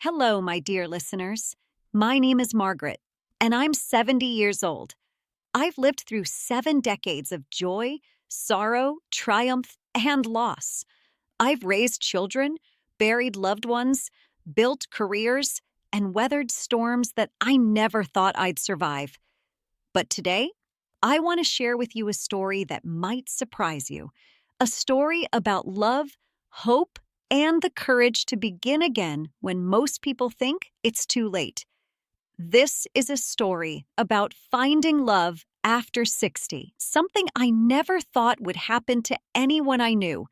Hello, my dear listeners. My name is Margaret, and I'm 70 years old. I've lived through 7 decades of joy, sorrow, triumph, and loss. I've raised children, buried loved ones, built careers, and weathered storms that I never thought I'd survive. But today, I want to share with you a story that might surprise you. A story about love, hope, and the courage to begin again when most people think it's too late. This is a story about finding love after 60, something I never thought would happen to anyone I knew.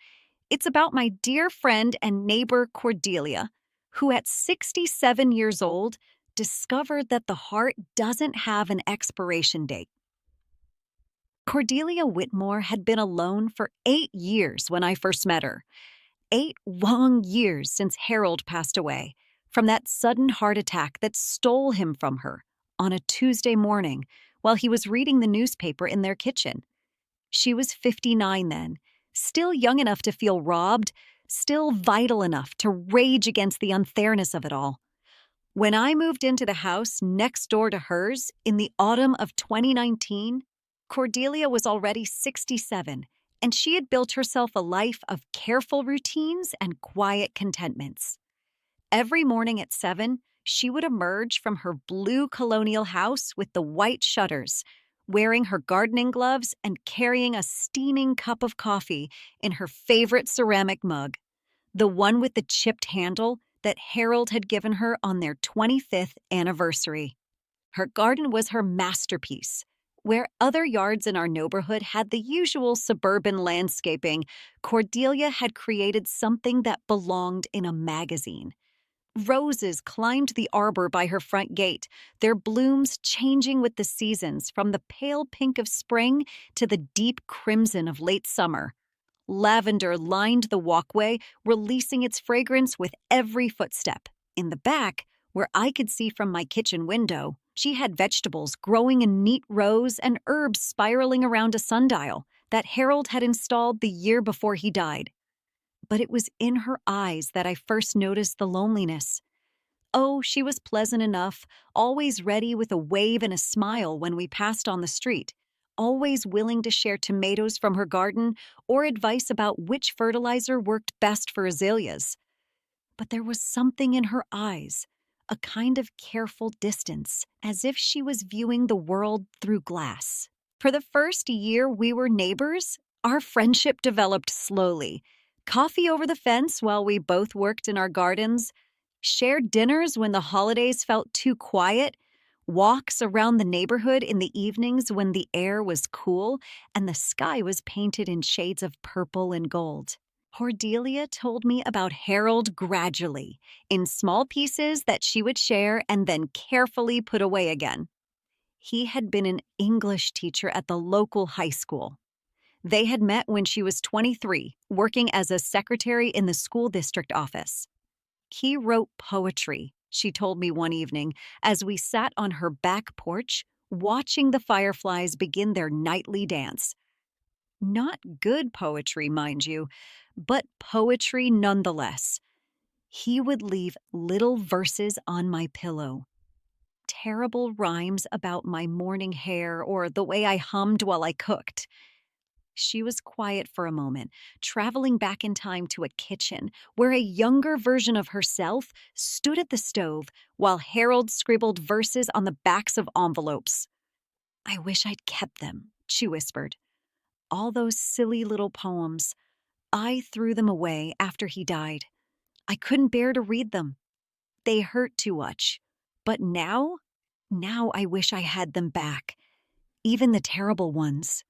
It's about my dear friend and neighbor Cordelia, who at 67 years old discovered that the heart doesn't have an expiration date. Cordelia Whitmore had been alone for 8 years when I first met her. 8 long years since Harold passed away from that sudden heart attack that stole him from her on a Tuesday morning while he was reading the newspaper in their kitchen. She was 59 then, still young enough to feel robbed, still vital enough to rage against the unfairness of it all. When I moved into the house next door to hers in the autumn of 2019, Cordelia was already 67, and she had built herself a life of careful routines and quiet contentments. Every morning at 7, she would emerge from her blue colonial house with the white shutters, wearing her gardening gloves and carrying a steaming cup of coffee in her favorite ceramic mug, the one with the chipped handle that Harold had given her on their 25th anniversary. Her garden was her masterpiece. Where other yards in our neighborhood had the usual suburban landscaping, Cordelia had created something that belonged in a magazine. Roses climbed the arbor by her front gate, their blooms changing with the seasons from the pale pink of spring to the deep crimson of late summer. Lavender lined the walkway, releasing its fragrance with every footstep. In the back, where I could see from my kitchen window, she had vegetables growing in neat rows and herbs spiraling around a sundial that Harold had installed the year before he died. But it was in her eyes that I first noticed the loneliness. Oh, she was pleasant enough, always ready with a wave and a smile when we passed on the street, always willing to share tomatoes from her garden or advice about which fertilizer worked best for azaleas. But there was something in her eyes, a kind of careful distance, as if she was viewing the world through glass. For the first year we were neighbors, our friendship developed slowly. Coffee over the fence while we both worked in our gardens, shared dinners when the holidays felt too quiet, walks around the neighborhood in the evenings when the air was cool and the sky was painted in shades of purple and gold. Cordelia told me about Harold gradually, in small pieces that she would share and then carefully put away again. He had been an English teacher at the local high school. They had met when she was 23, working as a secretary in the school district office. He wrote poetry, she told me one evening, as we sat on her back porch, watching the fireflies begin their nightly dance. Not good poetry, mind you, but poetry nonetheless. He would leave little verses on my pillow. Terrible rhymes about my morning hair or the way I hummed while I cooked. She was quiet for a moment, traveling back in time to a kitchen where a younger version of herself stood at the stove while Harold scribbled verses on the backs of envelopes. "I wish I'd kept them," she whispered. "All those silly little poems. I threw them away after he died. I couldn't bear to read them. They hurt too much. But now I wish I had them back. Even the terrible ones.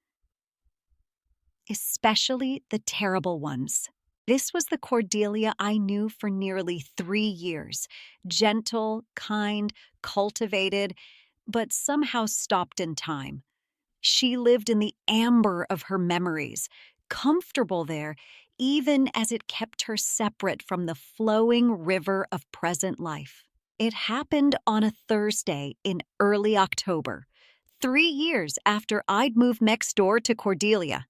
Especially the terrible ones." This was the Cordelia I knew for nearly 3 years. Gentle, kind, cultivated, but somehow stopped in time. She lived in the amber of her memories, comfortable there, even as it kept her separate from the flowing river of present life. It happened on a Thursday in early October, 3 years after I'd moved next door to Cordelia.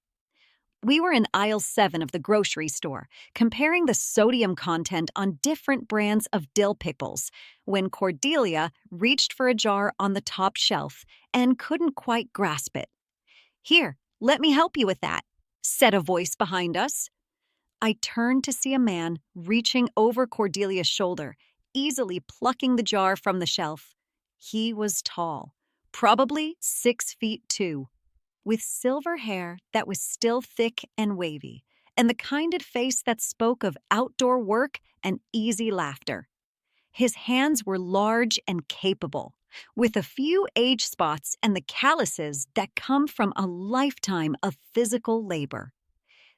We were in aisle 7 of the grocery store, comparing the sodium content on different brands of dill pickles, when Cordelia reached for a jar on the top shelf and couldn't quite grasp it. "Here, let me help you with that," said a voice behind us. I turned to see a man reaching over Cordelia's shoulder, easily plucking the jar from the shelf. He was tall, probably 6 feet 2, with silver hair that was still thick and wavy, and the kind of face that spoke of outdoor work and easy laughter. His hands were large and capable, with a few age spots and the calluses that come from a lifetime of physical labor.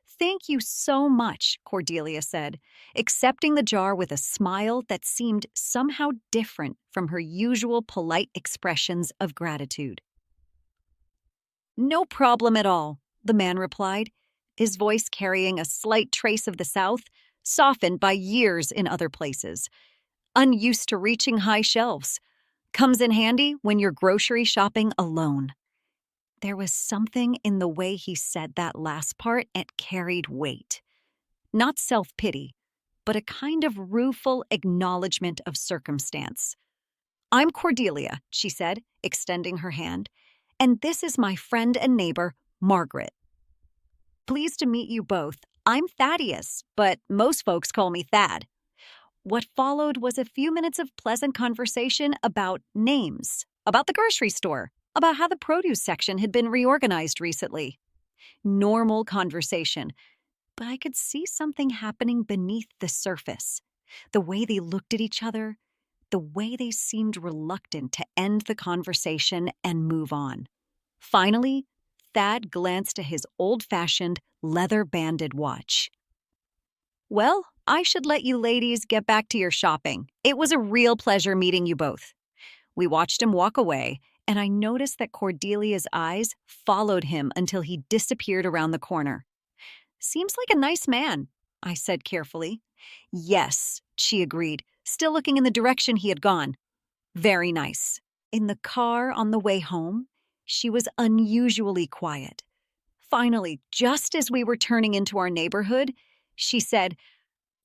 "Thank you so much," Cordelia said, accepting the jar with a smile that seemed somehow different from her usual polite expressions of gratitude. "No problem at all," the man replied, his voice carrying a slight trace of the South, softened by years in other places. "Unused to reaching high shelves. Comes in handy when you're grocery shopping alone." There was something in the way he said that last part that carried weight. Not self-pity, but a kind of rueful acknowledgement of circumstance. "I'm Cordelia," she said, extending her hand, "and this is my friend and neighbor, Margaret." "Pleased to meet you both. I'm Thaddeus, but most folks call me Thad." What followed was a few minutes of pleasant conversation about names, about the grocery store, about how the produce section had been reorganized recently. Normal conversation, but I could see something happening beneath the surface. The way they looked at each other, the way they seemed reluctant to end the conversation and move on. Finally, Thad glanced at his old-fashioned, leather-banded watch. "Well, I should let you ladies get back to your shopping. It was a real pleasure meeting you both." We watched him walk away, and I noticed that Cordelia's eyes followed him until he disappeared around the corner. "Seems like a nice man," I said carefully. "Yes," she agreed, still looking in the direction he had gone. "Very nice." In the car on the way home, she was unusually quiet. Finally, just as we were turning into our neighborhood, she said,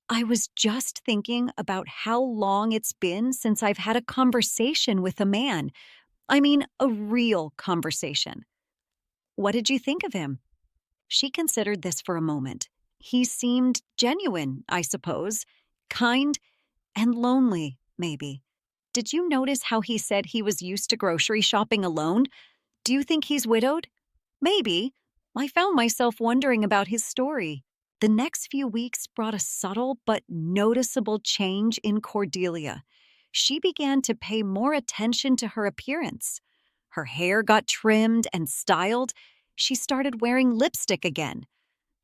"I was just thinking about how long it's been since I've had a conversation with a man. I mean, a real conversation." "What did you think of him?" She considered this for a moment. "He seemed genuine, I suppose. Kind and lonely, maybe. Did you notice how he said he was used to grocery shopping alone? Do you think he's widowed?" "Maybe." I found myself wondering about his story. The next few weeks brought a subtle but noticeable change in Cordelia. She began to pay more attention to her appearance. Her hair got trimmed and styled. She started wearing lipstick again.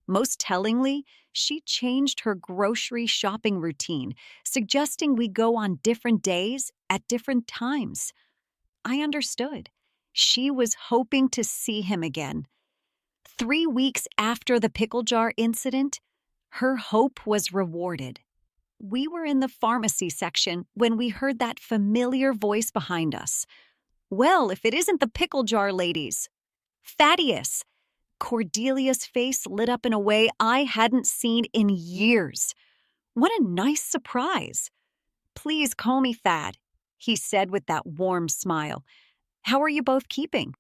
Most tellingly, she changed her grocery shopping routine, suggesting we go on different days at different times. I understood. She was hoping to see him again. 3 weeks after the pickle jar incident, her hope was rewarded. We were in the pharmacy section when we heard that familiar voice behind us. "Well, if it isn't the pickle jar ladies." "Thaddeus." Cordelia's face lit up in a way I hadn't seen in years. "What a nice surprise." "Please call me Thad," he said with that warm smile. "How are you both keeping?"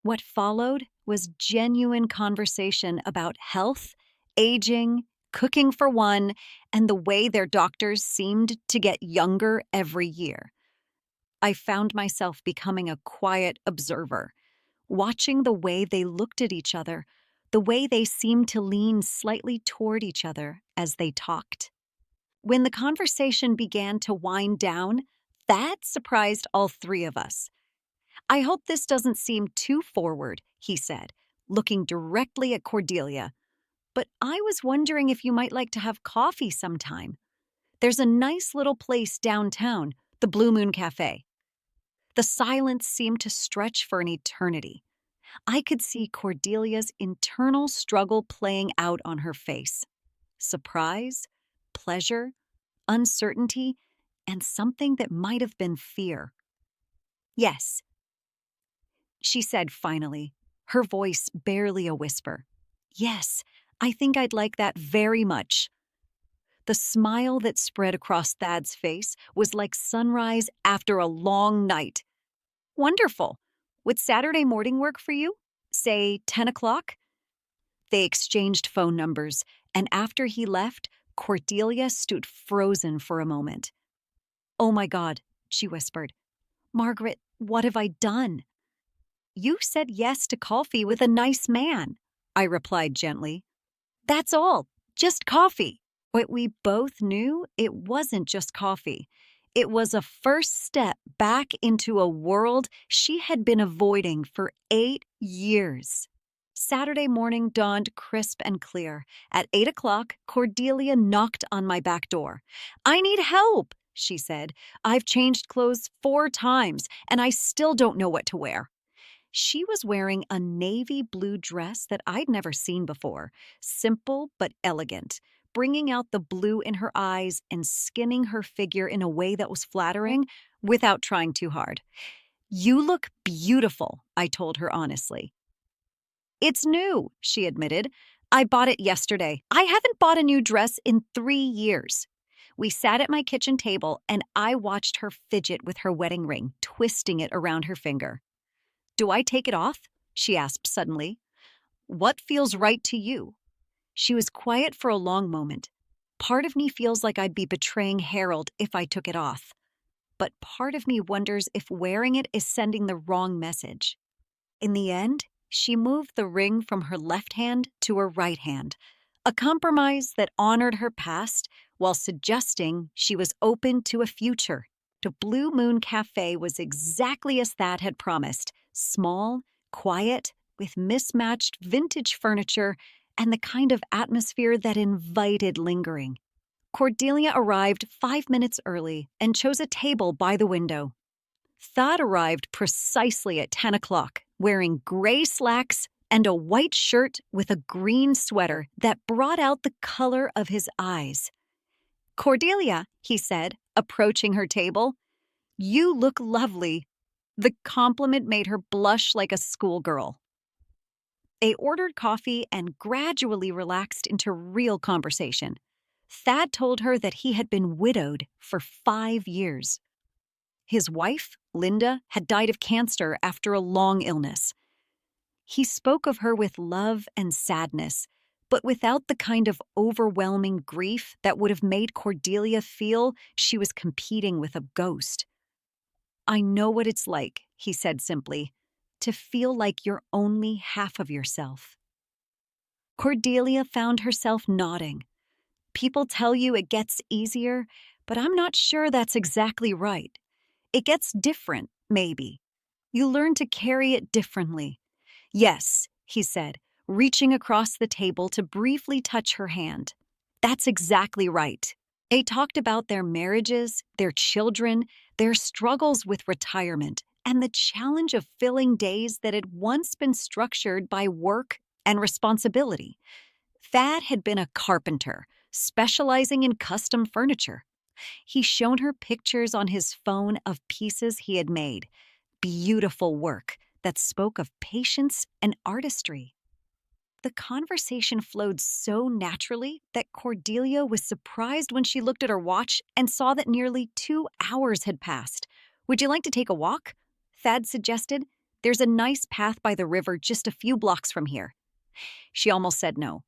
What followed was genuine conversation about health, aging, cooking for one, and the way their doctors seemed to get younger every year. I found myself becoming a quiet observer, watching the way they looked at each other, the way they seemed to lean slightly toward each other as they talked. When the conversation began to wind down, that surprised all three of us. "I hope this doesn't seem too forward," he said, looking directly at Cordelia. "But I was wondering if you might like to have coffee sometime. There's a nice little place downtown, the Blue Moon Cafe." The silence seemed to stretch for an eternity. I could see Cordelia's internal struggle playing out on her face. Surprise, pleasure, uncertainty, and something that might have been fear. "Yes," she said finally, her voice barely a whisper. "Yes, I think I'd like that very much. The smile that spread across Thad's face was like sunrise after a long night. Wonderful. Would Saturday morning work for you? Say 10 o'clock? They exchanged phone numbers, and after he left, Cordelia stood frozen for a moment. Oh my God, she whispered. Margaret, what have I done? You said yes to coffee with a nice man, I replied gently. That's all, just coffee. But we both knew it wasn't just coffee. It was a first step back into a world she had been avoiding for 8 years. Saturday morning dawned crisp and clear. At 8 o'clock, Cordelia knocked on my back door. I need help, she said. I've changed clothes 4 times, and I still don't know what to wear. She was wearing a navy blue dress that I'd never seen before, simple but elegant, bringing out the blue in her eyes and skinning her figure in a way that was flattering without trying too hard. You look beautiful, I told her honestly. It's new, she admitted. I bought it yesterday. I haven't bought a new dress in 3 years. We sat at my kitchen table and I watched her fidget with her wedding ring, twisting it around her finger. Do I take it off? She asked suddenly. What feels right to you? She was quiet for a long moment. Part of me feels like I'd be betraying Harold if I took it off. But part of me wonders if wearing it is sending the wrong message. In the end, she moved the ring from her left hand to her right hand, a compromise that honored her past while suggesting she was open to a future. The Blue Moon Cafe was exactly as Thad had promised, small, quiet, with mismatched vintage furniture and the kind of atmosphere that invited lingering. Cordelia arrived 5 minutes early and chose a table by the window. Thad arrived precisely at 10 o'clock, wearing gray slacks and a white shirt with a green sweater that brought out the color of his eyes. Cordelia, he said, approaching her table, you look lovely. The compliment made her blush like a schoolgirl. They ordered coffee and gradually relaxed into real conversation. Thad told her that he had been widowed for 5 years. His wife, Linda, had died of cancer after a long illness. He spoke of her with love and sadness, but without the kind of overwhelming grief that would have made Cordelia feel she was competing with a ghost. I know what it's like, he said simply, to feel like you're only half of yourself. Cordelia found herself nodding. People tell you it gets easier, but I'm not sure that's exactly right. It gets different, maybe. You learn to carry it differently. Yes, he said, reaching across the table to briefly touch her hand. That's exactly right. They talked about their marriages, their children, their struggles with retirement, and the challenge of filling days that had once been structured by work and responsibility. Thad had been a carpenter, specializing in custom furniture. He showed her pictures on his phone of pieces he had made, beautiful work that spoke of patience and artistry. The conversation flowed so naturally that Cordelia was surprised when she looked at her watch and saw that nearly 2 hours had passed. Would you like to take a walk? Thad suggested. There's a nice path by the river just a few blocks from here. She almost said no.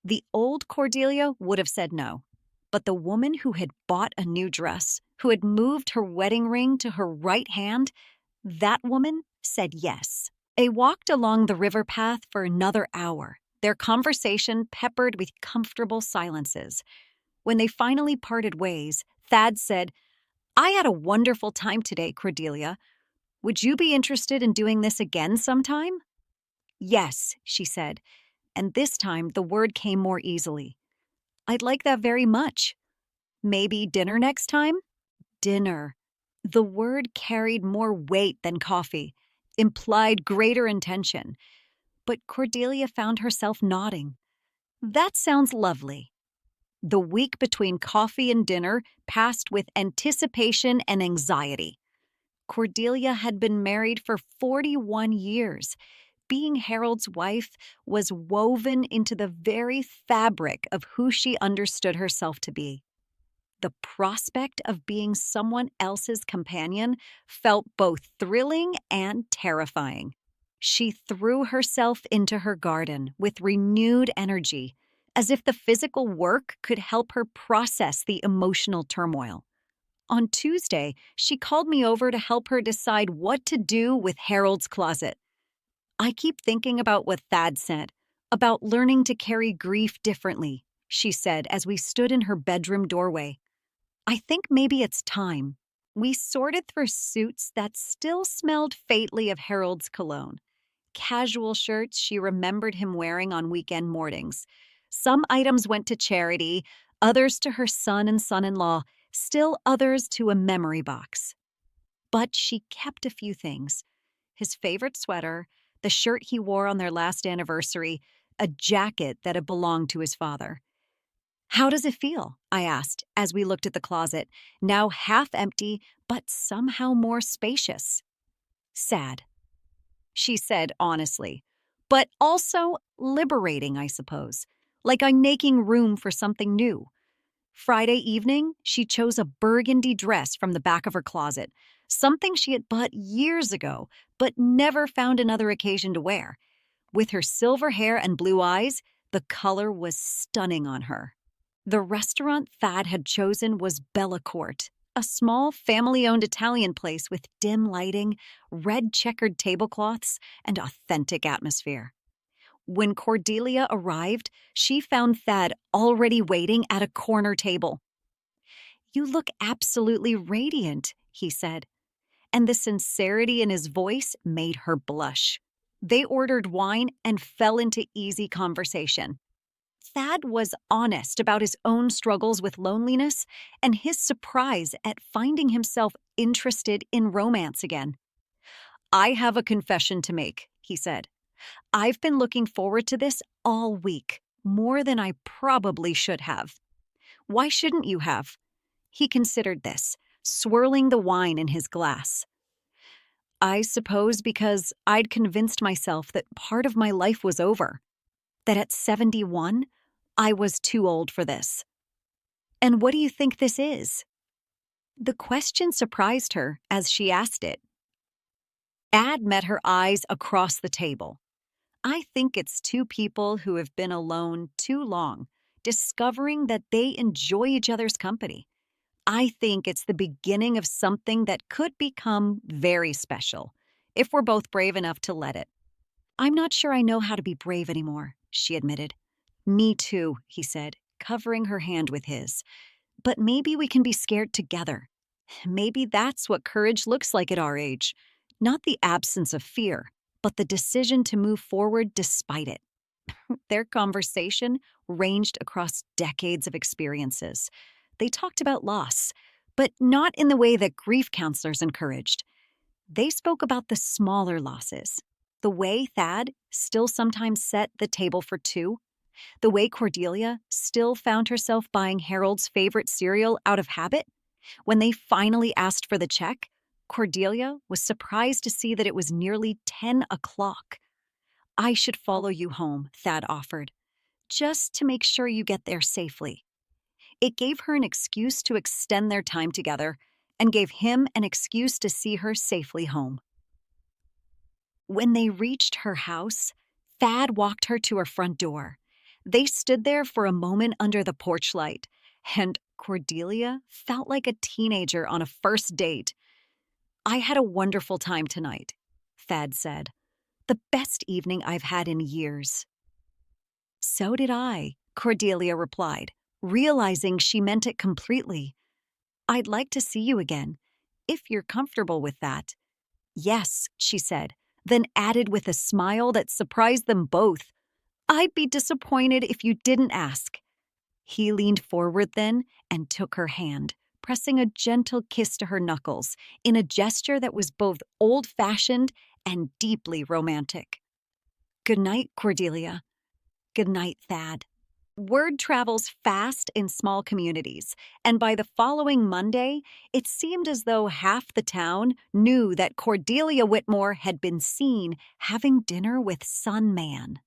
The old Cordelia would have said no. But the woman who had bought a new dress, who had moved her wedding ring to her right hand, that woman said yes. They walked along the river path for another hour, their conversation peppered with comfortable silences. When they finally parted ways, Thad said, I had a wonderful time today, Cordelia. Would you be interested in doing this again sometime? Yes, she said, and this time the word came more easily. I'd like that very much. Maybe dinner next time? Dinner. The word carried more weight than coffee, implied greater intention. But Cordelia found herself nodding. That sounds lovely. The week between coffee and dinner passed with anticipation and anxiety. Cordelia had been married for 41 years. being Harold's wife was woven into the very fabric of who she understood herself to be. The prospect of being someone else's companion felt both thrilling and terrifying. She threw herself into her garden with renewed energy, as if the physical work could help her process the emotional turmoil. On Tuesday, she called me over to help her decide what to do with Harold's closet. "I keep thinking about what Thad said, about learning to carry grief differently," she said as we stood in her bedroom doorway. "I think maybe it's time." We sorted through suits that still smelled faintly of Harold's cologne. Casual shirts she remembered him wearing on weekend mornings. Some items went to charity, others to her son and son-in-law, still others to a memory box. But she kept a few things: his favorite sweater, the shirt he wore on their last anniversary, a jacket that had belonged to his father. "How does it feel?" I asked as we looked at the closet, now half empty but somehow more spacious. "Sad," she said honestly, "but also liberating, I suppose, like I'm making room for something new." Friday evening, she chose a burgundy dress from the back of her closet, something she had bought years ago but never found another occasion to wear. With her silver hair and blue eyes, the color was stunning on her. The restaurant Thad had chosen was Bella Court, a small family-owned Italian place with dim lighting, red checkered tablecloths, and authentic atmosphere. When Cordelia arrived, she found Thad already waiting at a corner table. "You look absolutely radiant," he said, and the sincerity in his voice made her blush. They ordered wine and fell into easy conversation. Thad was honest about his own struggles with loneliness and his surprise at finding himself interested in romance again. "I have a confession to make," he said. "I've been looking forward to this all week, more than I probably should have." "Why shouldn't you have?" He considered this, swirling the wine in his glass. "I suppose because I'd convinced myself that part of my life was over, that at 71, I was too old for this." "And what do you think this is?" The question surprised her as she asked it. Ad met her eyes across the table. "I think it's two people who have been alone too long, discovering that they enjoy each other's company. I think it's the beginning of something that could become very special, if we're both brave enough to let it." "I'm not sure I know how to be brave anymore," she admitted. "Me too," he said, covering her hand with his. "But maybe we can be scared together. Maybe that's what courage looks like at our age. Not the absence of fear, but the decision to move forward despite it." Their conversation ranged across decades of experiences. They talked about loss, but not in the way that grief counselors encouraged. They spoke about the smaller losses, the way Thad still sometimes set the table for two, the way Cordelia still found herself buying Harold's favorite cereal out of habit. When they finally asked for the check, Cordelia was surprised to see that it was nearly 10 o'clock. "I should follow you home," Thad offered, "just to make sure you get there safely." It gave her an excuse to extend their time together and gave him an excuse to see her safely home. When they reached her house, Thad walked her to her front door. They stood there for a moment under the porch light, and Cordelia felt like a teenager on a first date. "I had a wonderful time tonight," Thad said. "The best evening I've had in years." "So did I," Cordelia replied, realizing she meant it completely. "I'd like to see you again, if you're comfortable with that." "Yes," she said, then added with a smile that surprised them both, "I'd be disappointed if you didn't ask." He leaned forward then and took her hand, pressing a gentle kiss to her knuckles in a gesture that was both old-fashioned and deeply romantic. "Good night, Cordelia." "Good night, Thad." Word travels fast in small communities, and by the following Monday, it seemed as though half the town knew that Cordelia Whitmore had been seen having dinner with Sun Man.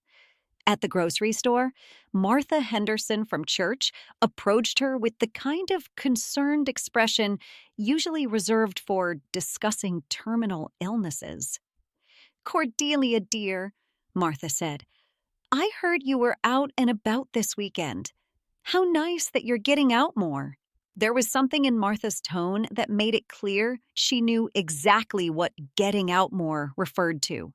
At the grocery store, Martha Henderson from church approached her with the kind of concerned expression usually reserved for discussing terminal illnesses. "Cordelia, dear," Martha said, "I heard you were out and about this weekend. How nice that you're getting out more." There was something in Martha's tone that made it clear she knew exactly what getting out more referred to.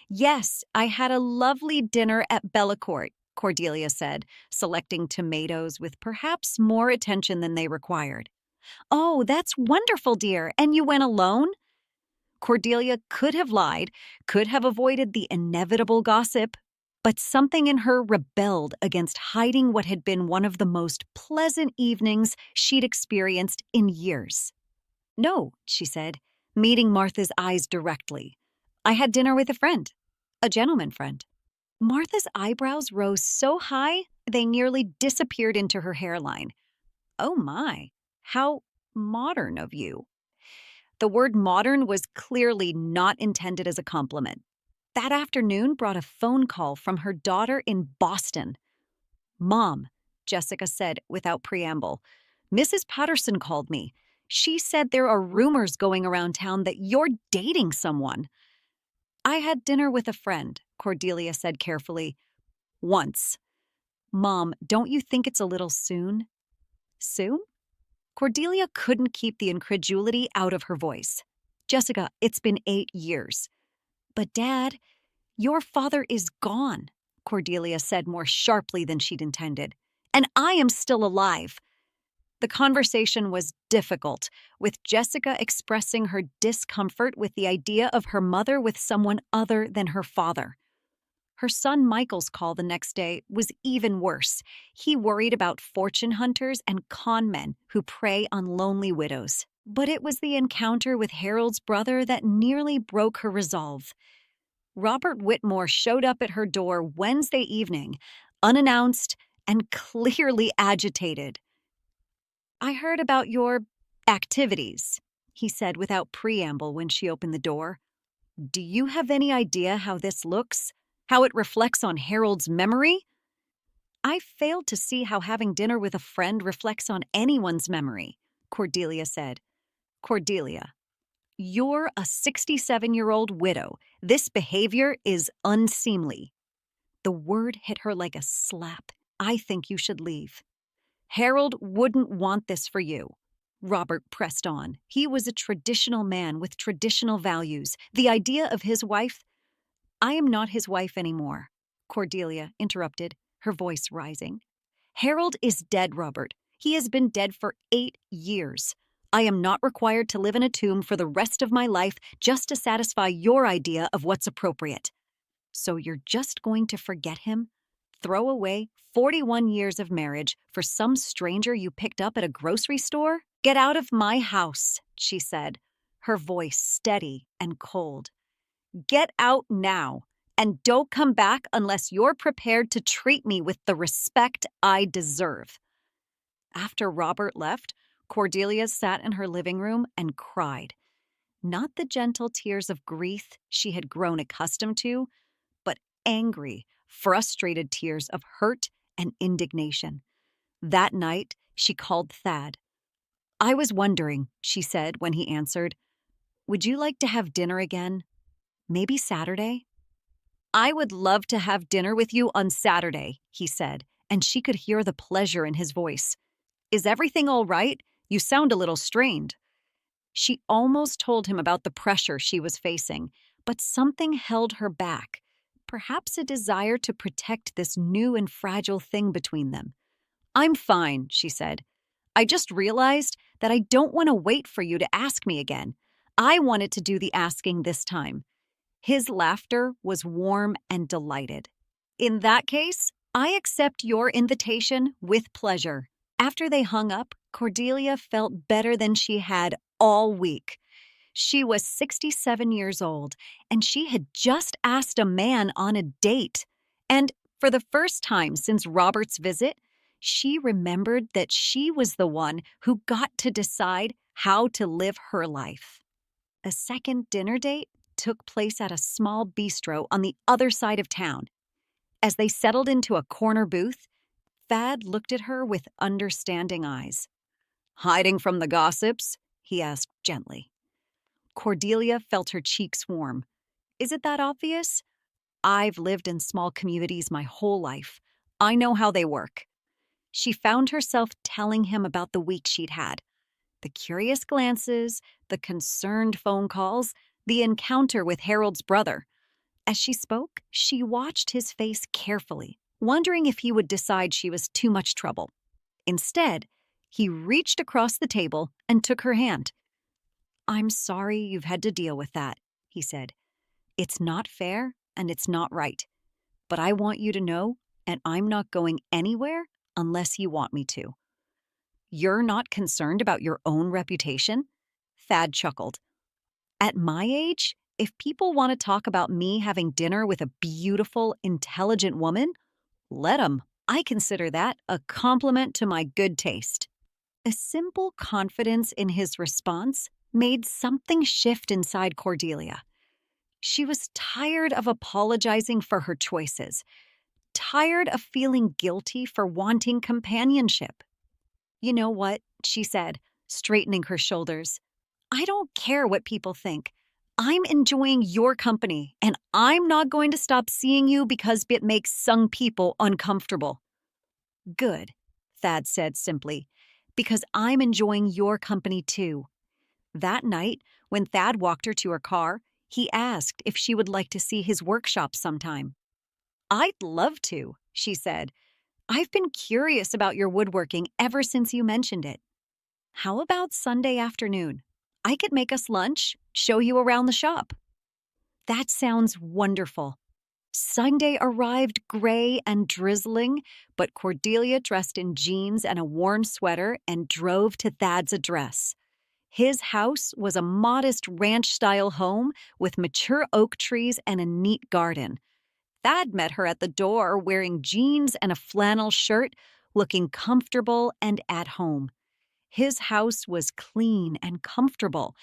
"Yes, I had a lovely dinner at Bellacourt," Cordelia said, selecting tomatoes with perhaps more attention than they required. "Oh, that's wonderful, dear. And you went alone?" Cordelia could have lied, could have avoided the inevitable gossip, but something in her rebelled against hiding what had been one of the most pleasant evenings she'd experienced in years. "No," she said, meeting Martha's eyes directly. "I had dinner with a friend. A gentleman friend." Martha's eyebrows rose so high they nearly disappeared into her hairline. "Oh my, how modern of you." The word modern was clearly not intended as a compliment. That afternoon brought a phone call from her daughter in Boston. "Mom," Jessica said without preamble, "Mrs. Patterson called me. She said there are rumors going around town that you're dating someone." "I had dinner with a friend," Cordelia said carefully. "Once." "Mom, don't you think it's a little soon?" "Soon?" Cordelia couldn't keep the incredulity out of her voice. "Jessica, it's been 8 years." "But Dad, your father is gone," Cordelia said more sharply than she'd intended. "And I am still alive." The conversation was difficult, with Jessica expressing her discomfort with the idea of her mother with someone other than her father. Her son Michael's call the next day was even worse. He worried about fortune hunters and con men who prey on lonely widows. But it was the encounter with Harold's brother that nearly broke her resolve. Robert Whitmore showed up at her door Wednesday evening, unannounced and clearly agitated. "I heard about your activities," he said without preamble when she opened the door. "Do you have any idea how this looks? How it reflects on Harold's memory?" "I failed to see how having dinner with a friend reflects on anyone's memory," Cordelia said. "Cordelia, you're a 67-year-old widow. This behavior is unseemly." The word hit her like a slap. "I think you should leave." "Harold wouldn't want this for you," Robert pressed on. "He was a traditional man with traditional values. The idea of his wife—" "I am not his wife anymore," Cordelia interrupted, her voice rising. "Harold is dead, Robert. He has been dead for 8 years. I am not required to live in a tomb for the rest of my life just to satisfy your idea of what's appropriate." "So you're just going to forget him? Throw away 41 years of marriage for some stranger you picked up at a grocery store? Get out of my house," she said, her voice steady and cold. "Get out now, and don't come back unless you're prepared to treat me with the respect I deserve." After Robert left, Cordelia sat in her living room and cried. Not the gentle tears of grief she had grown accustomed to, but angry, frustrated tears of hurt and indignation. That night, she called Thad. "I was wondering," she said when he answered, "would you like to have dinner again? Maybe Saturday?" "I would love to have dinner with you on Saturday," he said, and she could hear the pleasure in his voice. "Is everything all right? You sound a little strained." She almost told him about the pressure she was facing, but something held her back. Perhaps a desire to protect this new and fragile thing between them. "I'm fine," she said. "I just realized that I don't want to wait for you to ask me again. I wanted to do the asking this time." His laughter was warm and delighted. "In that case, I accept your invitation with pleasure." After they hung up, Cordelia felt better than she had all week. She was 67 years old, and she had just asked a man on a date. And For the first time since Robert's visit, she remembered that she was the one who got to decide how to live her life. A second dinner date took place at a small bistro on the other side of town. As they settled into a corner booth, Thad looked at her with understanding eyes. "Hiding from the gossips?" he asked gently. Cordelia felt her cheeks warm. "Is it that obvious? I've lived in small communities my whole life. I know how they work." She found herself telling him about the week she'd had. The curious glances, the concerned phone calls, the encounter with Harold's brother. As she spoke, she watched his face carefully, wondering if he would decide she was too much trouble. Instead, he reached across the table and took her hand. "I'm sorry you've had to deal with that," he said. "It's not fair and it's not right. But I want you to know, and I'm not going anywhere unless you want me to." "You're not concerned about your own reputation?" Thad chuckled. "At my age, if people want to talk about me having dinner with a beautiful, intelligent woman, let 'em. I consider that a compliment to my good taste." A simple confidence in his response made something shift inside Cordelia. She was tired of apologizing for her choices, tired of feeling guilty for wanting companionship. "You know what?" she said, straightening her shoulders. "I don't care what people think. I'm enjoying your company, and I'm not going to stop seeing you because it makes some people uncomfortable." "Good," Thad said simply, "because I'm enjoying your company too." That night, when Thad walked her to her car, he asked if she would like to see his workshop sometime. "I'd love to," she said. "I've been curious about your woodworking ever since you mentioned it. How about Sunday afternoon? I could make us lunch, show you around the shop." "That sounds wonderful." Sunday arrived gray and drizzling, but Cordelia dressed in jeans and a warm sweater and drove to Thad's address. His house was a modest ranch-style home with mature oak trees and a neat garden. Thad met her at the door wearing jeans and a flannel shirt, looking comfortable and at home. His house was clean and comfortable,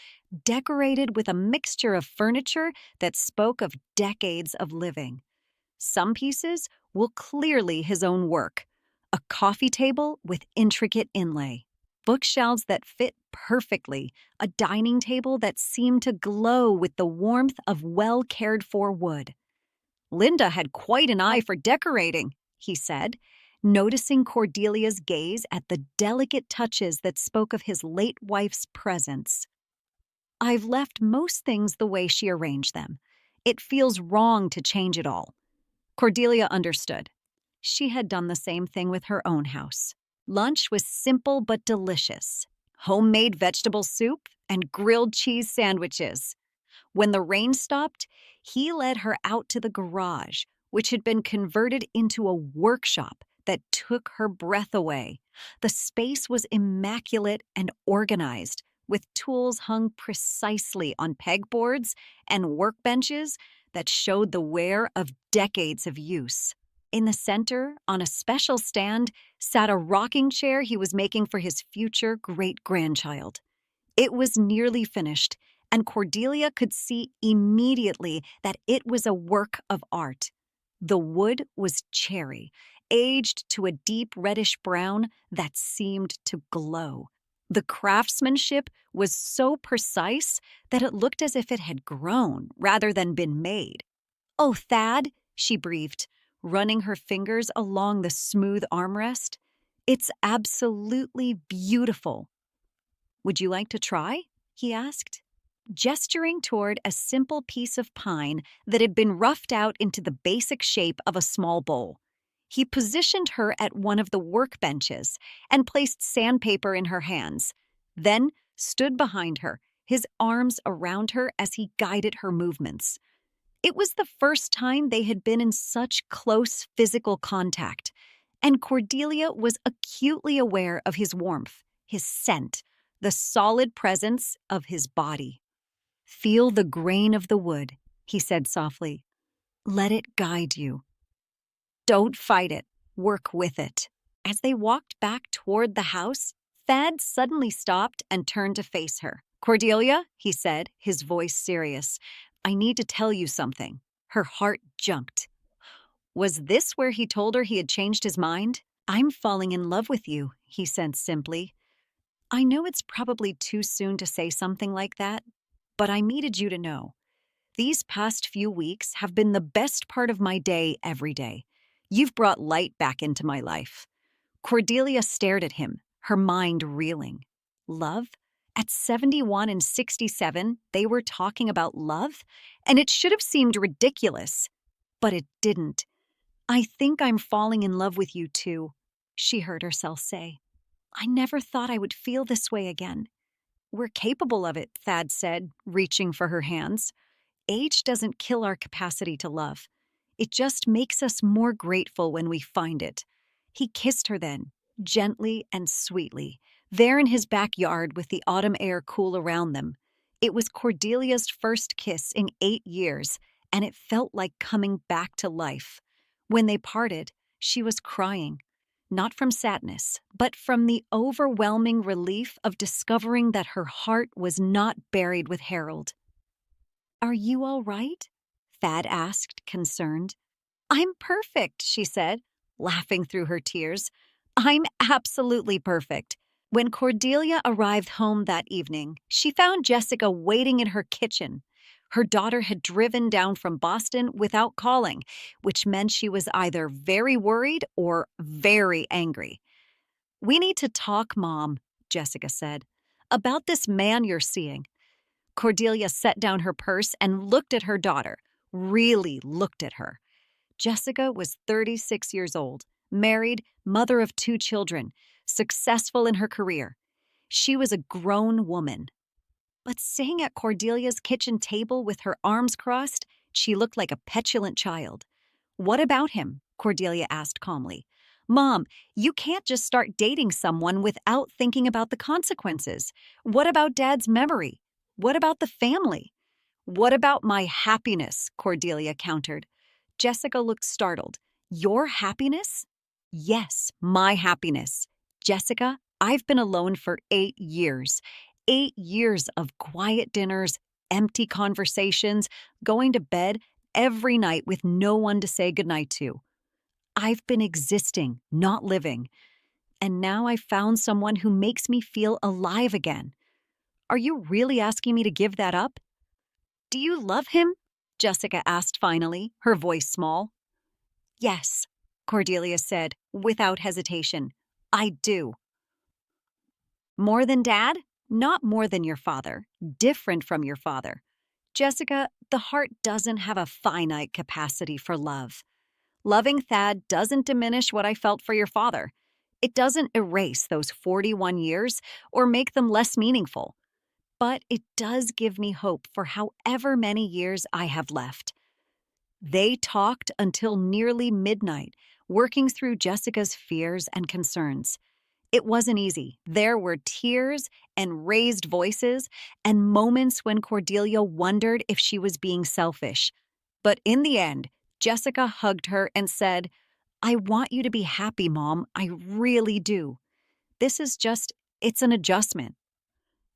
decorated with a mixture of furniture that spoke of decades of living. Some pieces were clearly his own work. A coffee table with intricate inlay, bookshelves that fit perfectly, a dining table that seemed to glow with the warmth of well-cared-for wood. "Linda had quite an eye for decorating," he said, noticing Cordelia's gaze at the delicate touches that spoke of his late wife's presence. "I've left most things the way she arranged them. It feels wrong to change it all." Cordelia understood. She had done the same thing with her own house. Lunch was simple but delicious. Homemade vegetable soup and grilled cheese sandwiches. When the rain stopped, he led her out to the garage, which had been converted into a workshop that took her breath away. The space was immaculate and organized, with tools hung precisely on pegboards and workbenches that showed the wear of decades of use. In the center, on a special stand, sat a rocking chair he was making for his future great-grandchild. It was nearly finished, and Cordelia could see immediately that it was a work of art. The wood was cherry, aged to a deep reddish brown that seemed to glow. The craftsmanship was so precise that it looked as if it had grown rather than been made. "Oh, Thad," she breathed, running her fingers along the smooth armrest. "It's absolutely beautiful." "Would you like to try?" he asked, gesturing toward a simple piece of pine that had been roughed out into the basic shape of a small bowl. He positioned her at one of the workbenches and placed sandpaper in her hands, then stood behind her, his arms around her as he guided her movements. It was the first time they had been in such close physical contact, and Cordelia was acutely aware of his warmth, his scent, the solid presence of his body. "Feel the grain of the wood," he said softly. "Let it guide you." Don't fight it. Work with it. As they walked back toward the house, Thad suddenly stopped and turned to face her. Cordelia, he said, his voice serious, I need to tell you something. Her heart jumped. Was this where he told her he had changed his mind? I'm falling in love with you, he said simply. I know it's probably too soon to say something like that, but I needed you to know. These past few weeks have been the best part of my day every day. You've brought light back into my life. Cordelia stared at him, her mind reeling. Love? At 71 and 67, they were talking about love? And it should have seemed ridiculous. But it didn't. I think I'm falling in love with you too, she heard herself say. I never thought I would feel this way again. We're capable of it, Thad said, reaching for her hands. Age doesn't kill our capacity to love. It just makes us more grateful when we find it. He kissed her then, gently and sweetly, there in his backyard with the autumn air cool around them. It was Cordelia's first kiss in 8 years, and it felt like coming back to life. When they parted, she was crying, not from sadness, but from the overwhelming relief of discovering that her heart was not buried with Harold. Are you all right? Thad asked, concerned. I'm perfect, she said, laughing through her tears. I'm absolutely perfect. When Cordelia arrived home that evening, she found Jessica waiting in her kitchen. Her daughter had driven down from Boston without calling, which meant she was either very worried or very angry. We need to talk, Mom, Jessica said, about this man you're seeing. Cordelia set down her purse and looked at her daughter, really looked at her. Jessica was 36 years old, married, mother of 2 children, successful in her career. She was a grown woman. But sitting at Cordelia's kitchen table with her arms crossed, she looked like a petulant child. What about him? Cordelia asked calmly. Mom, you can't just start dating someone without thinking about the consequences. What about Dad's memory? What about the family? What about my happiness? Cordelia countered. Jessica looked startled. Your happiness? Yes, my happiness. Jessica, I've been alone for 8 years. 8 years of quiet dinners, empty conversations, going to bed every night with no one to say goodnight to. I've been existing, not living. And now I've found someone who makes me feel alive again. Are you really asking me to give that up? Do you love him? Jessica asked finally, her voice small. Yes, Cordelia said, without hesitation. I do. More than Dad? Not more than your father. Different from your father. Jessica, the heart doesn't have a finite capacity for love. Loving Thad doesn't diminish what I felt for your father. It doesn't erase those 41 years or make them less meaningful. But it does give me hope for however many years I have left. They talked until nearly midnight, working through Jessica's fears and concerns. It wasn't easy. There were tears and raised voices and moments when Cordelia wondered if she was being selfish. But in the end, Jessica hugged her and said, I want you to be happy, Mom. I really do. It's an adjustment.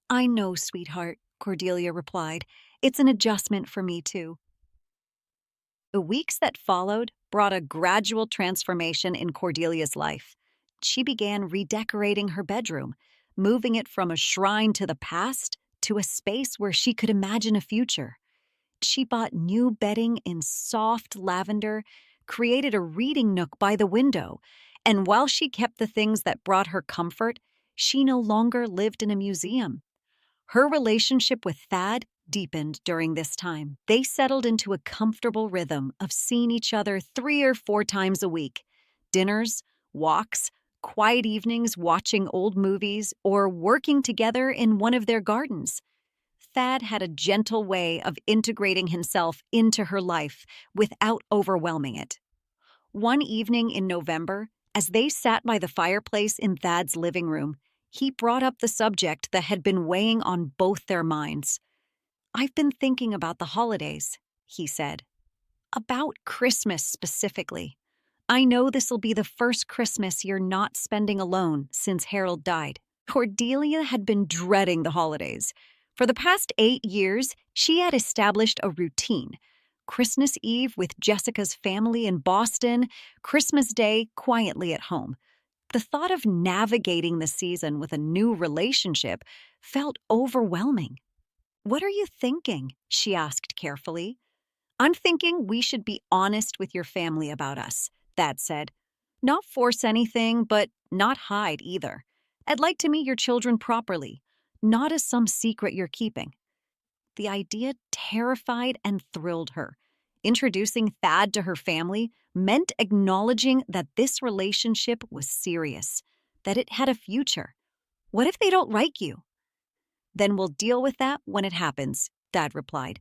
I know, sweetheart, Cordelia replied. It's an adjustment for me, too. The weeks that followed brought a gradual transformation in Cordelia's life. She began redecorating her bedroom, moving it from a shrine to the past to a space where she could imagine a future. She bought new bedding in soft lavender, created a reading nook by the window, and while she kept the things that brought her comfort, she no longer lived in a museum. Her relationship with Thad deepened during this time. They settled into a comfortable rhythm of seeing each other 3 or 4 times a week. Dinners, walks, quiet evenings watching old movies, or working together in one of their gardens. Thad had a gentle way of integrating himself into her life without overwhelming it. One evening in November, as they sat by the fireplace in Thad's living room, he brought up the subject that had been weighing on both their minds. I've been thinking about the holidays, he said. About Christmas specifically. I know this'll be the first Christmas you're not spending alone since Harold died. Cordelia had been dreading the holidays. For the past 8 years, she had established a routine. Christmas Eve with Jessica's family in Boston, Christmas Day quietly at home. The thought of navigating the season with a new relationship felt overwhelming. "What are you thinking?" she asked carefully. "I'm thinking we should be honest with your family about us," Thad said. "Not force anything, but not hide either. I'd like to meet your children properly, not as some secret you're keeping." The idea terrified and thrilled her. Introducing Thad to her family meant acknowledging that this relationship was serious, that it had a future. "What if they don't like you?" "Then we'll deal with that when it happens," Thad replied.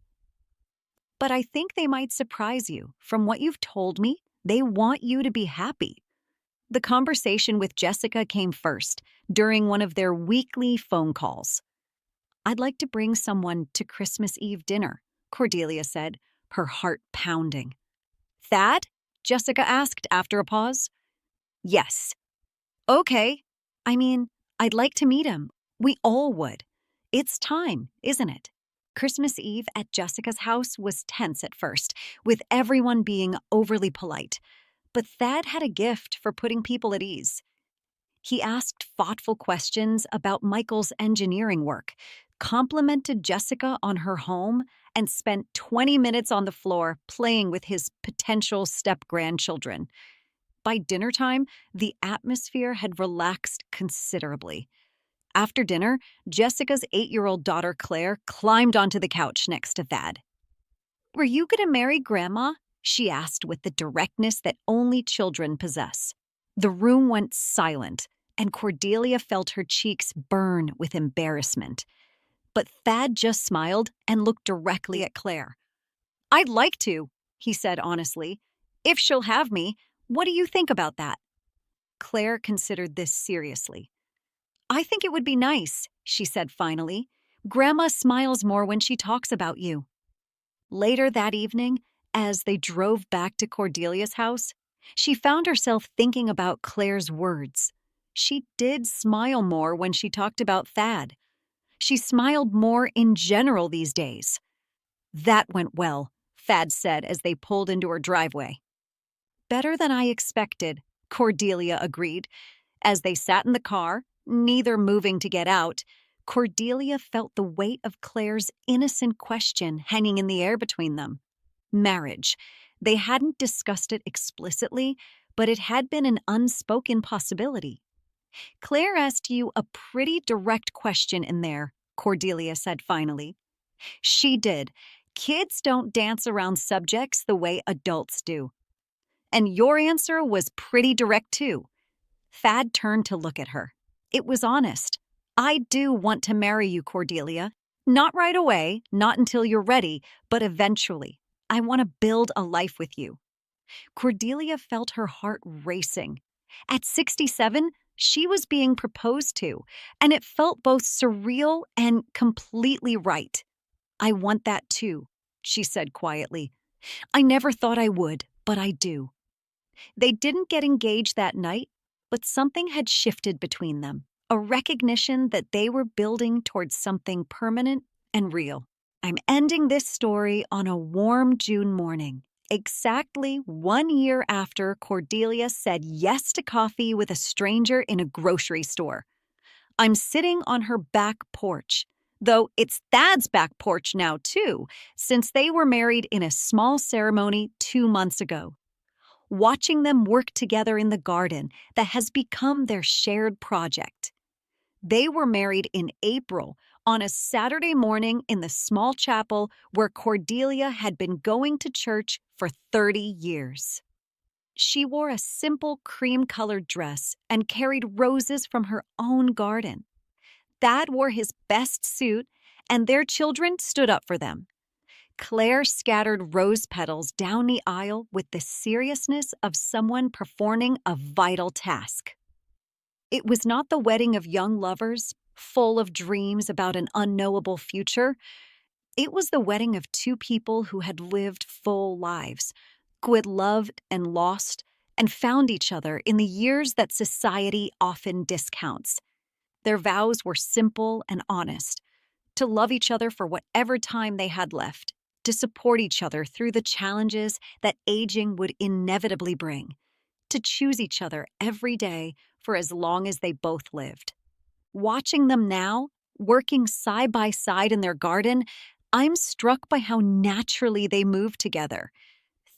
"But I think they might surprise you. From what you've told me, they want you to be happy." The conversation with Jessica came first, during one of their weekly phone calls. "I'd like to bring someone to Christmas Eve dinner," Cordelia said, her heart pounding. "Thad?" Jessica asked after a pause. "Yes." "Okay. I mean, I'd like to meet him. We all would. It's time, isn't it?" Christmas Eve at Jessica's house was tense at first, with everyone being overly polite. But Thad had a gift for putting people at ease. He asked thoughtful questions about Michael's engineering work, complimented Jessica on her home, and spent 20 minutes on the floor playing with his potential step-grandchildren. By dinner time, the atmosphere had relaxed considerably. After dinner, Jessica's 8-year-old daughter Claire climbed onto the couch next to Thad. "Were you going to marry Grandma?" she asked with the directness that only children possess. The room went silent, and Cordelia felt her cheeks burn with embarrassment. But Thad just smiled and looked directly at Claire. "I'd like to," he said honestly. "If she'll have me, what do you think about that?" Claire considered this seriously. "I think it would be nice," she said finally. "Grandma smiles more when she talks about you." Later that evening, as they drove back to Cordelia's house, she found herself thinking about Claire's words. She did smile more when she talked about Thad. She smiled more in general these days. "That went well," Thad said as they pulled into her driveway. "Better than I expected," Cordelia agreed. As they sat in the car, neither moving to get out, Cordelia felt the weight of Claire's innocent question hanging in the air between them. Marriage. They hadn't discussed it explicitly, but it had been an unspoken possibility. "Claire asked you a pretty direct question in there," Cordelia said finally. "She did. Kids don't dance around subjects the way adults do." "And your answer was pretty direct too." Thad turned to look at her. It was honest. "I do want to marry you, Cordelia. Not right away, not until you're ready, but eventually. I want to build a life with you." Cordelia felt her heart racing. At 67, she was being proposed to, and it felt both surreal and completely right. "I want that too," she said quietly. "I never thought I would, but I do." They didn't get engaged that night, but something had shifted between them, a recognition that they were building towards something permanent and real. I'm ending this story on a warm June morning, exactly 1 year after Cordelia said yes to coffee with a stranger in a grocery store. I'm sitting on her back porch, though it's Thad's back porch now too, since they were married in a small ceremony 2 months ago. Watching them work together in the garden that has become their shared project. They were married in April on a Saturday morning in the small chapel where Cordelia had been going to church for 30 years. She wore a simple cream-colored dress and carried roses from her own garden. Thad wore his best suit, and their children stood up for them. Claire scattered rose petals down the aisle with the seriousness of someone performing a vital task. It was not the wedding of young lovers, full of dreams about an unknowable future. It was the wedding of two people who had lived full lives, who had loved and lost, and found each other in the years that society often discounts. Their vows were simple and honest: to love each other for whatever time they had left, to support each other through the challenges that aging would inevitably bring, to choose each other every day for as long as they both lived. Watching them now, working side by side in their garden, I'm struck by how naturally they move together.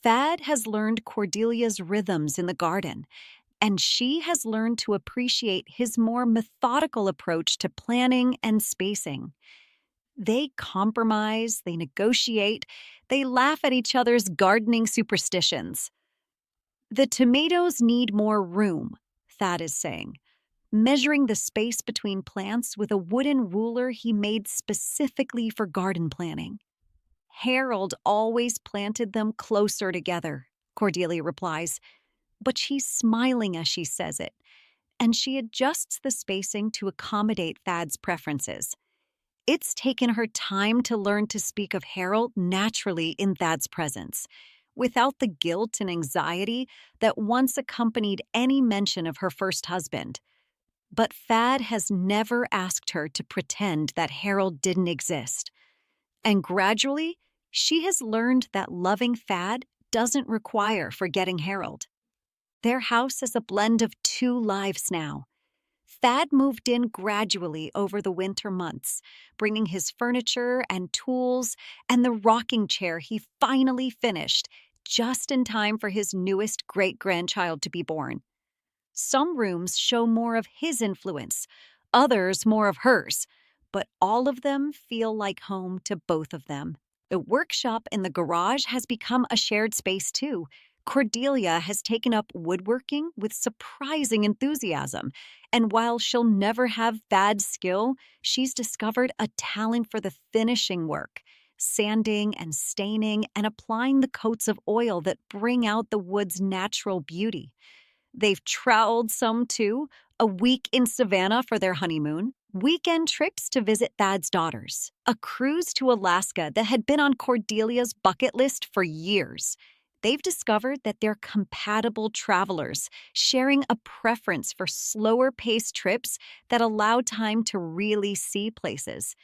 Thad has learned Cordelia's rhythms in the garden, and she has learned to appreciate his more methodical approach to planning and spacing. They compromise, they negotiate, they laugh at each other's gardening superstitions. The tomatoes need more room, Thad is saying, measuring the space between plants with a wooden ruler he made specifically for garden planning. Harold always planted them closer together, Cordelia replies, but she's smiling as she says it, and she adjusts the spacing to accommodate Thad's preferences. It's taken her time to learn to speak of Harold naturally in Thad's presence, without the guilt and anxiety that once accompanied any mention of her first husband. But Thad has never asked her to pretend that Harold didn't exist. And gradually, she has learned that loving Thad doesn't require forgetting Harold. Their house is a blend of two lives now. Thad moved in gradually over the winter months, bringing his furniture and tools and the rocking chair he finally finished just in time for his newest great-grandchild to be born. Some rooms show more of his influence, others more of hers, but all of them feel like home to both of them. The workshop in the garage has become a shared space too. Cordelia has taken up woodworking with surprising enthusiasm, and while she'll never have Thad's skill, she's discovered a talent for the finishing work, sanding and staining and applying the coats of oil that bring out the wood's natural beauty. They've troweled some too, a week in Savannah for their honeymoon, weekend trips to visit Thad's daughters, a cruise to Alaska that had been on Cordelia's bucket list for years. They've discovered that they're compatible travelers, sharing a preference for slower-paced trips that allow time to really see places.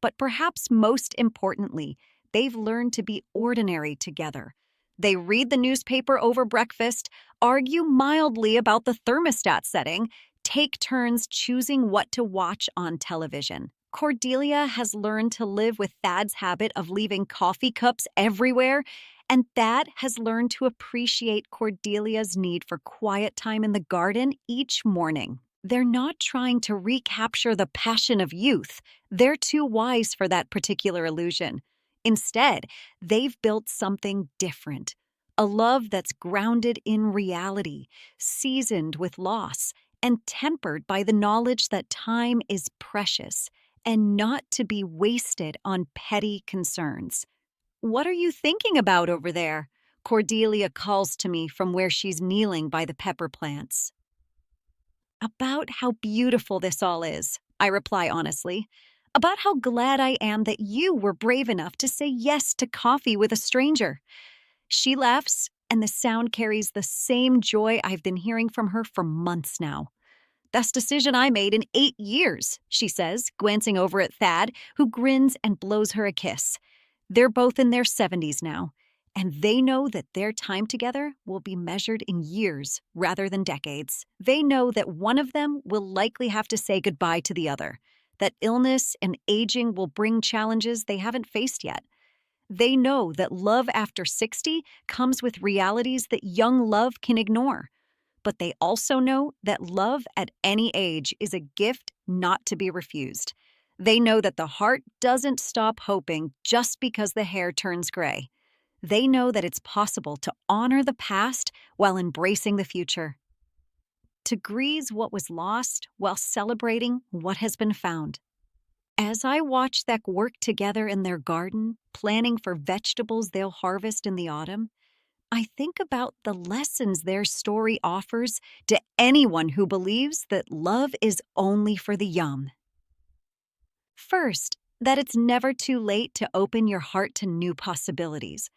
But perhaps most importantly, they've learned to be ordinary together. They read the newspaper over breakfast, argue mildly about the thermostat setting, take turns choosing what to watch on television. Cordelia has learned to live with Thad's habit of leaving coffee cups everywhere, and Thad has learned to appreciate Cordelia's need for quiet time in the garden each morning. They're not trying to recapture the passion of youth. They're too wise for that particular illusion. Instead, they've built something different, a love that's grounded in reality, seasoned with loss, and tempered by the knowledge that time is precious and not to be wasted on petty concerns. "What are you thinking about over there?" Cordelia calls to me from where she's kneeling by the pepper plants. "About how beautiful this all is," I reply honestly. "About how glad I am that you were brave enough to say yes to coffee with a stranger." She laughs, and the sound carries the same joy I've been hearing from her for months now. "Best decision I made in 8 years, she says, glancing over at Thad, who grins and blows her a kiss. They're both in their 70s now, and they know that their time together will be measured in years rather than decades. They know that one of them will likely have to say goodbye to the other, that illness and aging will bring challenges they haven't faced yet. They know that love after 60 comes with realities that young love can ignore. But they also know that love at any age is a gift not to be refused. They know that the heart doesn't stop hoping just because the hair turns gray. They know that it's possible to honor the past while embracing the future, to grieve what was lost while celebrating what has been found. As I watch them work together in their garden, planning for vegetables they'll harvest in the autumn, I think about the lessons their story offers to anyone who believes that love is only for the young. First, that it's never too late to open your heart to new possibilities.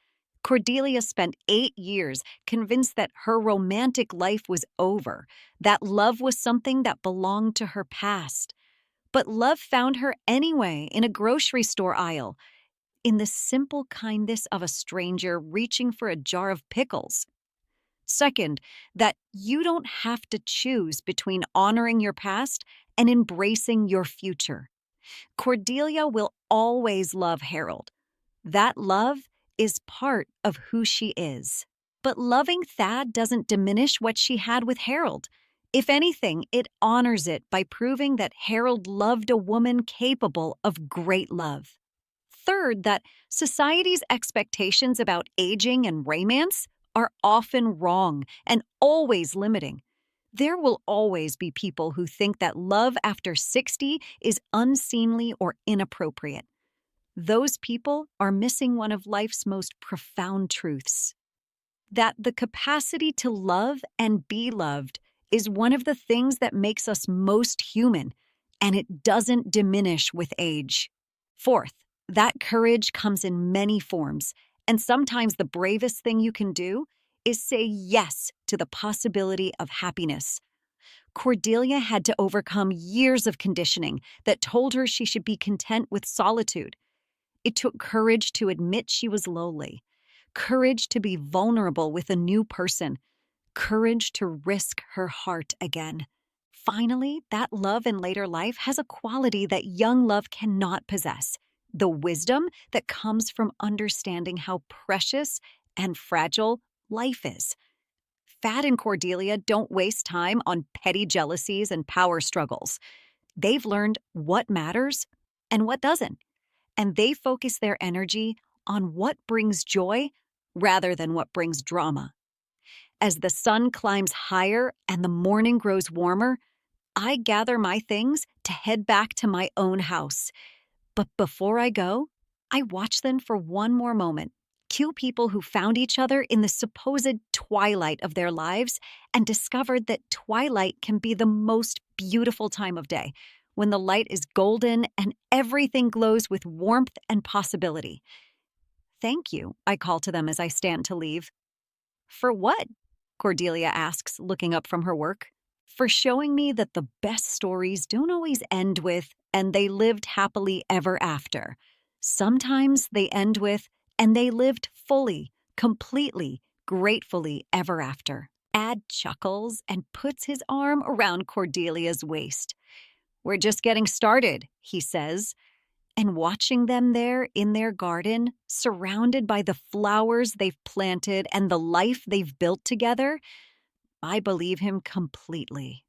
Cordelia spent 8 years convinced that her romantic life was over, that love was something that belonged to her past. But love found her anyway in a grocery store aisle, in the simple kindness of a stranger reaching for a jar of pickles. Second, that you don't have to choose between honoring your past and embracing your future. Cordelia will always love Harold. That love is part of who she is. But loving Thad doesn't diminish what she had with Harold. If anything, it honors it by proving that Harold loved a woman capable of great love. Third, that society's expectations about aging and romance are often wrong and always limiting. There will always be people who think that love after 60 is unseemly or inappropriate. Those people are missing one of life's most profound truths. That the capacity to love and be loved is one of the things that makes us most human, and it doesn't diminish with age. Fourth, that courage comes in many forms, and sometimes the bravest thing you can do is say yes to the possibility of happiness. Cordelia had to overcome years of conditioning that told her she should be content with solitude. It took courage to admit she was lonely, courage to be vulnerable with a new person, courage to risk her heart again. Finally, that love in later life has a quality that young love cannot possess: the wisdom that comes from understanding how precious and fragile life is. Thad and Cordelia don't waste time on petty jealousies and power struggles. They've learned what matters and what doesn't, and they focus their energy on what brings joy rather than what brings drama. As the sun climbs higher and the morning grows warmer, I gather my things to head back to my own house. But before I go, I watch them for one more moment. Two people who found each other in the supposed twilight of their lives and discovered that twilight can be the most beautiful time of day, when the light is golden and everything glows with warmth and possibility. Thank you, I call to them as I stand to leave. For what? Cordelia asks, looking up from her work. For showing me that the best stories don't always end with, and they lived happily ever after. Sometimes they end with, and they lived fully, completely, gratefully ever after. Ad chuckles and puts his arm around Cordelia's waist. We're just getting started, he says. And watching them there in their garden, surrounded by the flowers they've planted and the life they've built together, I believe him completely.